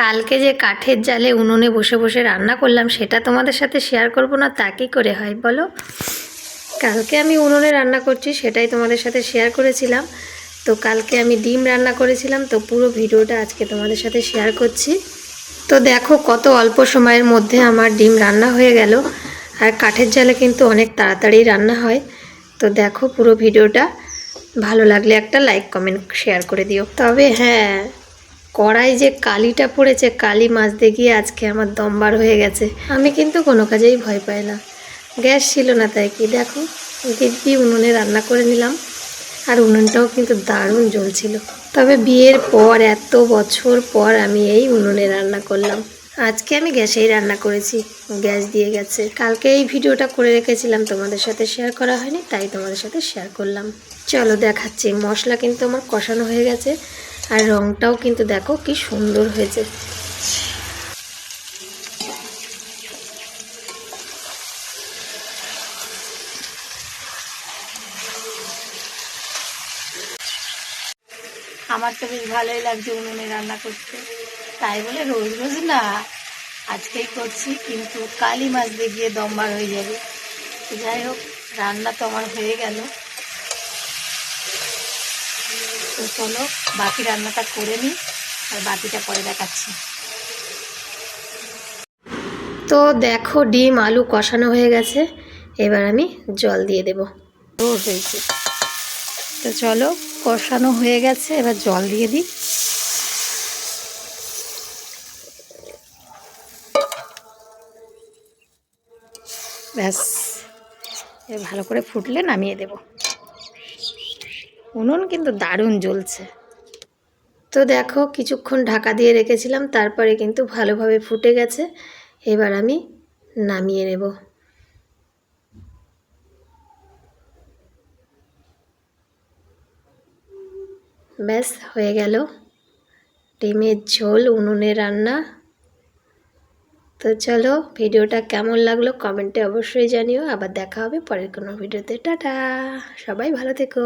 কালকে যে কাঠের জালে উনুনে বসে বসে রান্না করলাম সেটা তোমাদের সাথে শেয়ার করব না তা কি করে হয় বলো। কালকে আমি উনুনে রান্না করছি সেটাই তোমাদের সাথে শেয়ার করেছিলাম। তো কালকে আমি ডিম রান্না করেছিলাম, তো পুরো ভিডিওটা আজকে তোমাদের সাথে শেয়ার করছি। তো দেখো কত অল্প সময়ের মধ্যে আমার ডিম রান্না হয়ে গেল। আর কাঠের জালে কিন্তু অনেক তাড়াতাড়ি রান্না হয়। তো দেখো পুরো ভিডিওটা, ভালো লাগলে একটা লাইক কমেন্ট শেয়ার করে দিও। তবে হ্যাঁ, কড়াই যে কালিটা পড়েছে, কালি মাজতে গিয়ে আজকে আমার দম বার হয়ে গেছে। আমি কিন্তু কোনো কাজেই ভয় পাই না। গ্যাস ছিল না তাই কি দেখো দিব্যি উনুনে রান্না করে নিলাম। আর উনুনটাও কিন্তু দারুণ জ্বলছিল। তবে বিয়ের পর এত বছর পর আমি এই উনুনে রান্না করলাম। আজকে আমি গ্যাসেই রান্না করেছি, গ্যাস দিয়ে গেছে। কালকে এই ভিডিওটা করে রেখেছিলাম, তোমাদের সাথে শেয়ার করা হয়নি তাই তোমাদের সাথে শেয়ার করলাম। চলো দেখাচ্ছি। মশলা কিন্তু আমার কষানো হয়ে গেছে, আর রঙটাও কিন্তু দেখো কি সুন্দর হয়েছে। আমার তো বেশ ভালোই লাগছে উনুনে রান্না করতে, তাই বলে রোজ রোজ না, আজকেই করছি, কিন্তু কালি মাজতে গিয়ে দম বার হয়ে যাবে। তো যাই হোক, রান্না তো আমার হয়ে গেল। তো চলো বাকি রান্নাটা করে নিই, আর বাকিটা পরে দেখাচ্ছি। তো দেখো ডিম আলু কষানো হয়ে গেছে, এবার আমি জল দিয়ে দেব। হয়েছে, তো চলো কষানো হয়ে গেছে, এবার জল দিয়ে দিই। ব্যাস, এবার ভালো করে ফুটলে নামিয়ে দেব। উনুন কিন্তু দারুণ জ্বলছে। তো দেখো কিছুক্ষণ ঢাকা দিয়ে রেখেছিলাম, তারপরে কিন্তু ভালোভাবে ফুটে গেছে। এবার আমি নামিয়ে নেব। ব্যাস হয়ে গেল ডিমের ঝোল উনুনে রান্না। তো চলো ভিডিওটা কেমন লাগলো কমেন্টে অবশ্যই জানিও। আবার দেখা হবে পরের কোনো ভিডিওতে। টাটা, সবাই ভালো থেকো।